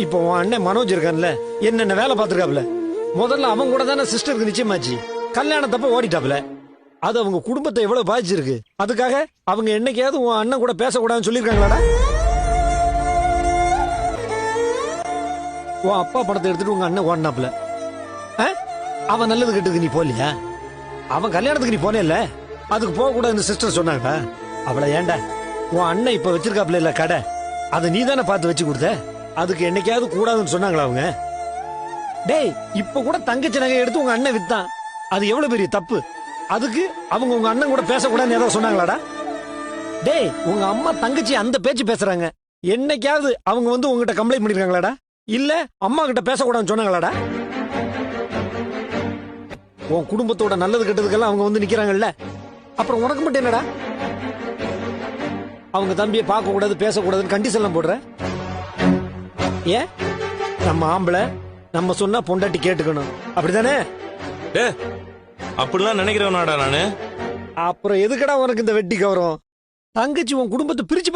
இப்போ உன் அண்ணன் மனோஜ் இருக்கான்ல, என்னென்ன வேலை பார்த்திருக்காப்ல. முதல்ல அவங்க கூட தானே சிஸ்டருக்கு நிச்சயமாச்சு. கல்யாணத்தப்ப ஓடிட்டாப்ல. அது அவங்க குடும்பத்தை எவ்வளவு பாதிச்சிருக்கு. அதுக்காக அவங்க என்னைக்காவது உன் அண்ணன் கூட பேசக்கூடாதுன்னு சொல்லியிருக்காங்களாடா? உன் அப்பா படத்தை எடுத்துட்டு உங்க அண்ணன் ஓடினாப்ல. அவன் நல்லது கெட்டதுக்கு நீ போலியா? அவன் கல்யாணத்துக்கு நீ போனே இல்ல, அதுக்கு போக கூடாதுன்னு சிஸ்டர் சொன்னாங்க. அவளை ஏண்டா உன் அண்ணன் இப்ப வச்சிருக்காப்ல இல்ல கடை, அதை நீ தானே பார்த்து வச்சு கொடுத்த. அதுக்கு என்னைக்காவது கூடாதுன்னு சொன்னாங்களா அவங்க? டேய், இப்ப கூட தங்கச்சி நகை எடுத்து உங்க அண்ணன் வித்தான். அது எவ்வளவு பெரிய தப்பு. அதுக்கு அவங்க உங்க அண்ணன் கூட பேசக்கூடாதுன்னு ஏதோ சொன்னாங்களாடா? டேய், உங்க அம்மா தங்கச்சி அந்த பேச்சு பேசுறாங்க. என்னைக்காவது அவங்க வந்து உங்ககிட்ட கம்ப்ளைண்ட் பண்ணிருக்காங்களாடா? இல்ல அம்மா கிட்ட பேசக்கூடாதுன்னு சொன்னாங்களாடா? உன் குடும்பத்தோட நல்லது கெட்டதுக்கெல்லாம் அவங்க வந்து நிக்கிறாங்கல்ல, அப்புறம் உனக்கு மட்டும் என்னடா? அவங்க தம்பியை பார்க்க கூடாது பேசக்கூடாதுன்னு கண்டிஷன் எல்லாம் போடுற. ஏன் நம்ம ஆம்பளை நம்ம சொன்னா பொண்டாட்டி கேட்டுக்கணும், அப்படிதானே? அப்படிலாம் நினைக்கிறவனாடா நானு. அப்புறம் எதுக்கடா உனக்கு இந்த வெட்டி கவரம்? தங்கச்சி உன் குடும்பத்தை பிரிச்சு